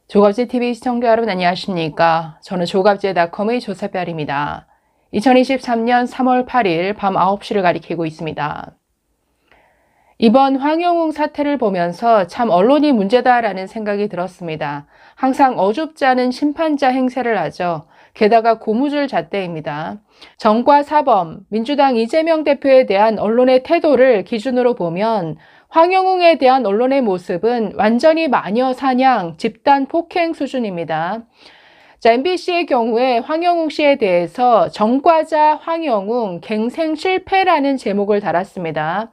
조갑제TV 시청자 여러분 안녕하십니까? 저는 조갑제닷컴의 조세별입니다. 2023년 3월 8일 밤 9시를 가리키고 있습니다. 이번 황영웅 사태를 보면서 참 언론이 문제다라는 생각이 들었습니다. 항상 어줍지 않은 심판자 행세를 하죠. 게다가 고무줄 잣대입니다. 정과 사범, 민주당 이재명 대표에 대한 언론의 태도를 기준으로 보면 황영웅에 대한 언론의 모습은 완전히 마녀 사냥, 집단 폭행 수준입니다. MBC의 경우에 황영웅 씨에 대해서 정과자 황영웅 갱생 실패라는 제목을 달았습니다.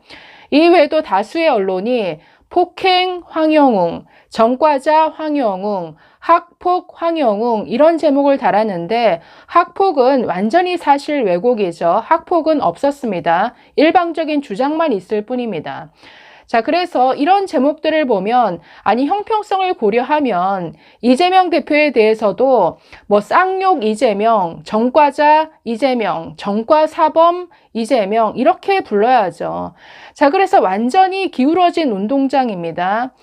이외에도 다수의 언론이 폭행 황영웅, 정과자 황영웅, 학폭 황영웅 이런 제목을 달았는데 학폭은 완전히 사실 왜곡이죠. 학폭은 없었습니다. 일방적인 주장만 있을 뿐입니다. 자, 그래서 이런 제목들을 보면 아니 형평성을 고려하면 이재명 대표에 대해서도 뭐 쌍욕 이재명, 정과자 이재명, 정과사범 이재명 이렇게 불러야죠. 자, 그래서 완전히 기울어진 운동장입니다.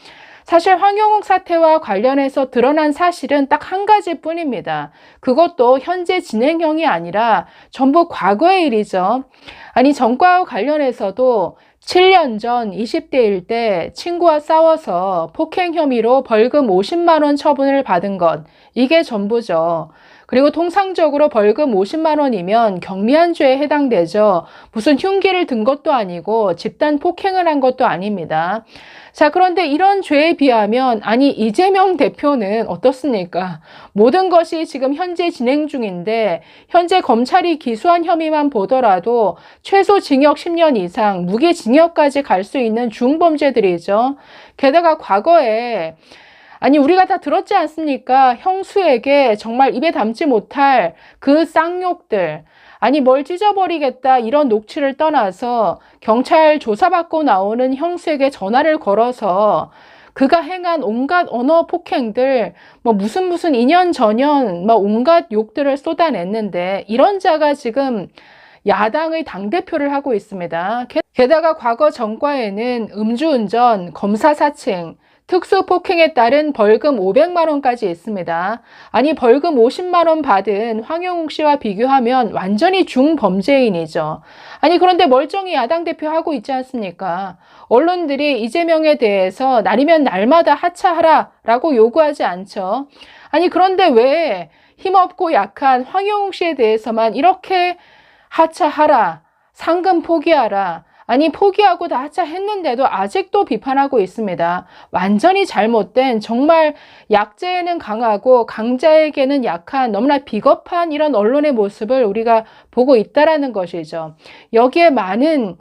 사실 황영웅 사태와 관련해서 드러난 사실은 딱 한 가지뿐입니다. 그것도 현재 진행형이 아니라 전부 과거의 일이죠. 아니 정과와 관련해서도 7년 전 20대일 때 친구와 싸워서 폭행 혐의로 벌금 50만 원 처분을 받은 것, 이게 전부죠. 그리고 통상적으로 벌금 50만 원이면 경미한 죄에 해당되죠. 무슨 흉기를 든 것도 아니고 집단 폭행을 한 것도 아닙니다. 자, 그런데 이런 죄에 비하면 아니 이재명 대표는 어떻습니까? 모든 것이 지금 현재 진행 중인데 현재 검찰이 기소한 혐의만 보더라도 최소 징역 10년 이상, 무기징역까지 갈 수 있는 중범죄들이죠. 게다가 과거에 아니 우리가 다 들었지 않습니까? 형수에게 정말 입에 담지 못할 그 쌍욕들, 아니 뭘 찢어버리겠다 이런 녹취를 떠나서 경찰 조사받고 나오는 형수에게 전화를 걸어서 그가 행한 온갖 언어 폭행들, 뭐 무슨 인연 전연, 뭐 온갖 욕들을 쏟아냈는데 이런 자가 지금 야당의 당대표를 하고 있습니다. 게다가 과거 정과에는 음주운전, 검사 사칭, 특수폭행에 따른 벌금 500만 원까지 있습니다. 아니 벌금 50만 원 받은 황영웅 씨와 비교하면 완전히 중범죄인이죠. 아니 그런데 멀쩡히 야당 대표 하고 있지 않습니까? 언론들이 이재명에 대해서 날이면 날마다 하차하라라고 요구하지 않죠. 아니 그런데 왜 힘없고 약한 황영웅 씨에 대해서만 이렇게 하차하라, 상금 포기하라, 아니 포기하고 다 하차했는데도 아직도 비판하고 있습니다. 완전히 잘못된 정말 약자에는 강하고 강자에게는 약한 너무나 비겁한 이런 언론의 모습을 우리가 보고 있다라는 것이죠. 여기에 많은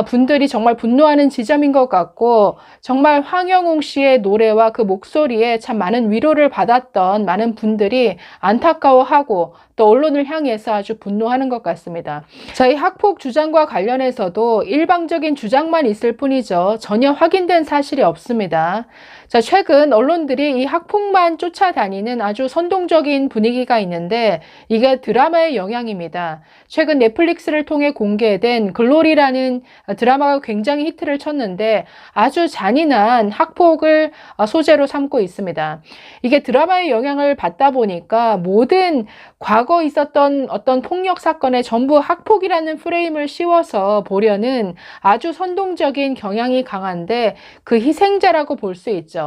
분들이 정말 분노하는 지점인 것 같고 정말 황영웅 씨의 노래와 그 목소리에 참 많은 위로를 받았던 많은 분들이 안타까워하고 또 언론을 향해서 아주 분노하는 것 같습니다. 저희 학폭 주장과 관련해서도 일방적인 주장만 있을 뿐이죠. 전혀 확인된 사실이 없습니다. 자, 최근 언론들이 이 학폭만 쫓아다니는 아주 선동적인 분위기가 있는데 이게 드라마의 영향입니다. 최근 넷플릭스를 통해 공개된 글로리라는 드라마가 굉장히 히트를 쳤는데 아주 잔인한 학폭을 소재로 삼고 있습니다. 이게 드라마의 영향을 받다 보니까 모든 과거 있었던 어떤 폭력 사건에 전부 학폭이라는 프레임을 씌워서 보려는 아주 선동적인 경향이 강한데 그 희생자라고 볼 수 있죠.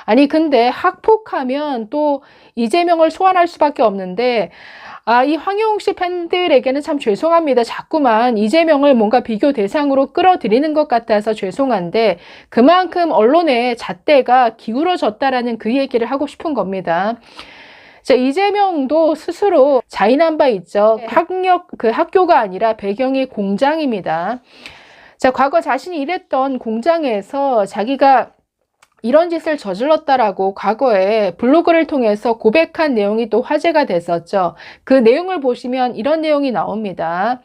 아니 근데 학폭하면 또 이재명을 소환할 수밖에 없는데 이 황영웅 씨 팬들에게는 참 죄송합니다. 자꾸만 이재명을 뭔가 비교 대상으로 끌어들이는 것 같아서 죄송한데 그만큼 언론의 잣대가 기울어졌다라는 그 얘기를 하고 싶은 겁니다. 자, 이재명도 스스로 자인한 바 있죠. 학교가 아니라 배경이 공장입니다. 자, 과거 자신이 일했던 공장에서 자기가 이런 짓을 저질렀다라고 과거에 블로그를 통해서 고백한 내용이 또 화제가 됐었죠. 그 내용을 보시면 이런 내용이 나옵니다.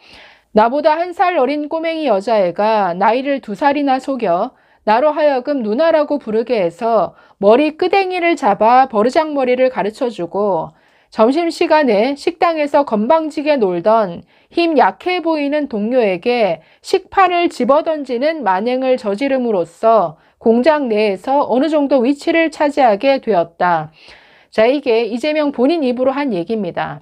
나보다 1살 어린 꼬맹이 여자애가 나이를 2살이나 속여 나로 하여금 누나라고 부르게 해서 머리 끄댕이를 잡아 버르장머리를 가르쳐주고 점심시간에 식당에서 건방지게 놀던 힘 약해 보이는 동료에게 식판을 집어던지는 만행을 저지름으로써 공장 내에서 어느 정도 위치를 차지하게 되었다. 자, 이게 이재명 본인 입으로 한 얘기입니다.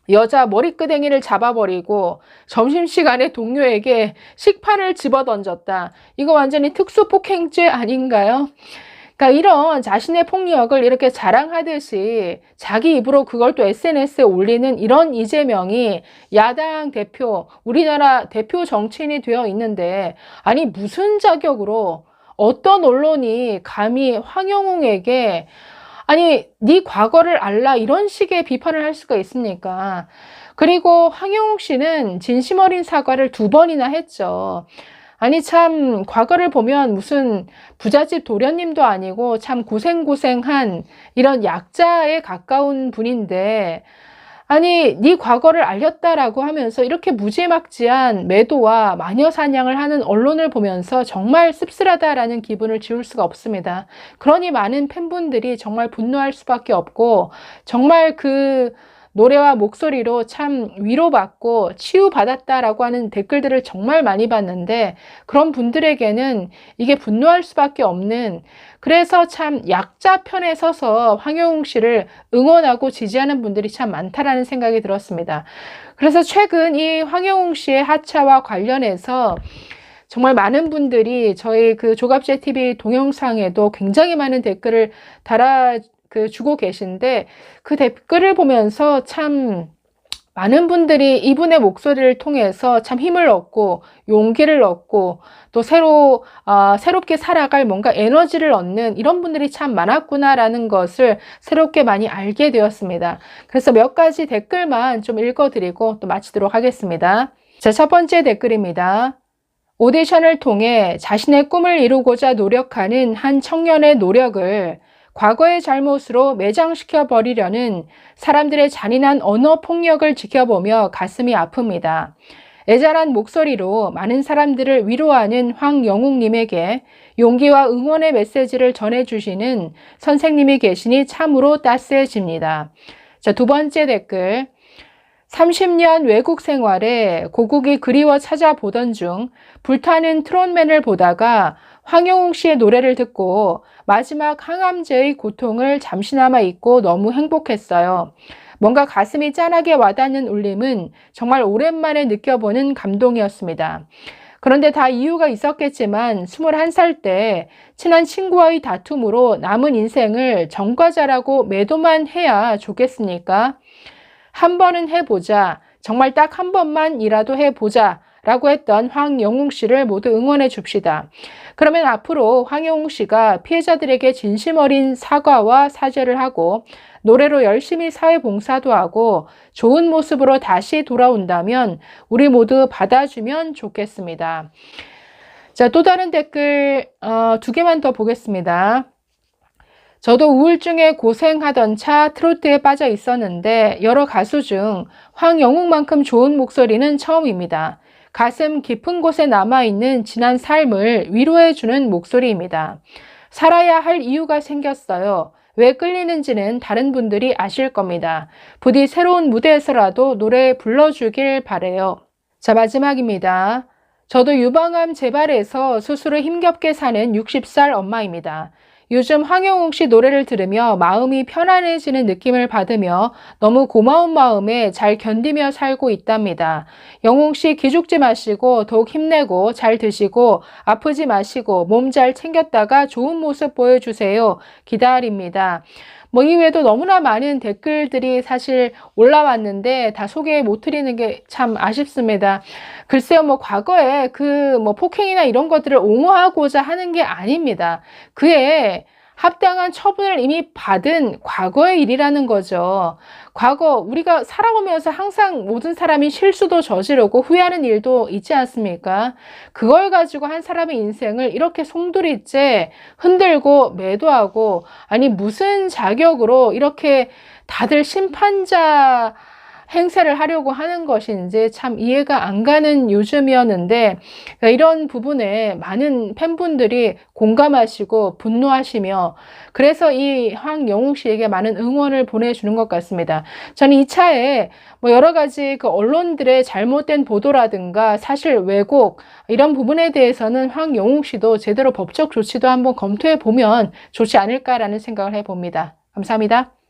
여자 머리끄댕이를 잡아버리고 점심시간에 동료에게 식판을 집어던졌다. 이거 완전히 특수폭행죄 아닌가요? 그러니까 이런 자신의 폭력을 이렇게 자랑하듯이 자기 입으로 그걸 또 SNS에 올리는 이런 이재명이 야당 대표, 우리나라 대표 정치인이 되어 있는데, 아니 무슨 자격으로 어떤 언론이 감히 황영웅에게 아니 네 과거를 알라 이런 식의 비판을 할 수가 있습니까? 그리고 황영웅 씨는 진심 어린 사과를 2번이나 했죠. 아니 참 과거를 보면 무슨 부잣집 도련님도 아니고 참 고생고생한 이런 약자에 가까운 분인데, 아니 네 과거를 알렸다라고 하면서 이렇게 무지막지한 매도와 마녀 사냥을 하는 언론을 보면서 정말 씁쓸하다라는 기분을 지울 수가 없습니다. 그러니 많은 팬분들이 정말 분노할 수밖에 없고, 정말 그 노래와 목소리로 참 위로받고 치유받았다라고 하는 댓글들을 정말 많이 봤는데, 그런 분들에게는 이게 분노할 수밖에 없는, 그래서 참 약자 편에 서서 황영웅 씨를 응원하고 지지하는 분들이 참 많다라는 생각이 들었습니다. 그래서 최근 이 황영웅 씨의 하차와 관련해서 정말 많은 분들이 저희 그 조갑제 TV 동영상에도 굉장히 많은 댓글을 주고 계신데, 그 댓글을 보면서 참 많은 분들이 이분의 목소리를 통해서 참 힘을 얻고 용기를 얻고 또 새롭게 살아갈 뭔가 에너지를 얻는 이런 분들이 참 많았구나라는 것을 새롭게 많이 알게 되었습니다. 그래서 몇 가지 댓글만 좀 읽어드리고 또 마치도록 하겠습니다. 자, 첫 번째 댓글입니다. 오디션을 통해 자신의 꿈을 이루고자 노력하는 한 청년의 노력을 과거의 잘못으로 매장시켜 버리려는 사람들의 잔인한 언어 폭력을 지켜보며 가슴이 아픕니다. 애절한 목소리로 많은 사람들을 위로하는 황영웅님에게 용기와 응원의 메시지를 전해주시는 선생님이 계시니 참으로 따스해집니다. 자, 두 번째 댓글. 30년 외국 생활에 고국이 그리워 찾아보던 중 불타는 트롯맨을 보다가 황영웅 씨의 노래를 듣고 마지막 항암제의 고통을 잠시나마 잊고 너무 행복했어요. 뭔가 가슴이 짠하게 와닿는 울림은 정말 오랜만에 느껴보는 감동이었습니다. 그런데 다 이유가 있었겠지만 21살 때 친한 친구와의 다툼으로 남은 인생을 정과자라고 매도만 해야 좋겠습니까? 한 번은 해보자. 정말 딱 한 번만이라도 해보자. 라고 했던 황영웅 씨를 모두 응원해 줍시다. 그러면 앞으로 황영웅 씨가 피해자들에게 진심 어린 사과와 사죄를 하고 노래로 열심히 사회봉사도 하고 좋은 모습으로 다시 돌아온다면 우리 모두 받아주면 좋겠습니다. 자, 또 다른 댓글 2개만 더 보겠습니다. 저도 우울증에 고생하던 차 트로트에 빠져 있었는데 여러 가수 중 황영웅만큼 좋은 목소리는 처음입니다. 가슴 깊은 곳에 남아있는 지난 삶을 위로해주는 목소리입니다. 살아야 할 이유가 생겼어요. 왜 끌리는지는 다른 분들이 아실 겁니다. 부디 새로운 무대에서라도 노래 불러주길 바래요. 자, 마지막입니다. 저도 유방암 재발해서 수술을 힘겹게 사는 60살 엄마입니다. 요즘 황영웅 씨 노래를 들으며 마음이 편안해지는 느낌을 받으며 너무 고마운 마음에 잘 견디며 살고 있답니다. 영웅 씨 기죽지 마시고 더욱 힘내고 잘 드시고 아프지 마시고 몸 잘 챙겼다가 좋은 모습 보여주세요. 기다립니다. 이외에도 너무나 많은 댓글들이 사실 올라왔는데 다 소개 못 드리는 게 참 아쉽습니다. 글쎄요, 과거에 폭행이나 이런 것들을 옹호하고자 하는 게 아닙니다. 그에 합당한 처분을 이미 받은 과거의 일이라는 거죠. 과거 우리가 살아오면서 항상 모든 사람이 실수도 저지르고 후회하는 일도 있지 않습니까? 그걸 가지고 한 사람의 인생을 이렇게 송두리째 흔들고 매도하고, 아니 무슨 자격으로 이렇게 다들 심판자 행세를 하려고 하는 것인지 참 이해가 안 가는 요즘이었는데 이런 부분에 많은 팬분들이 공감하시고 분노하시며 그래서 이 황영웅 씨에게 많은 응원을 보내주는 것 같습니다. 저는 이 차에 뭐 여러 가지 그 언론들의 잘못된 보도라든가 사실 왜곡 이런 부분에 대해서는 황영웅 씨도 제대로 법적 조치도 한번 검토해 보면 좋지 않을까라는 생각을 해봅니다. 감사합니다.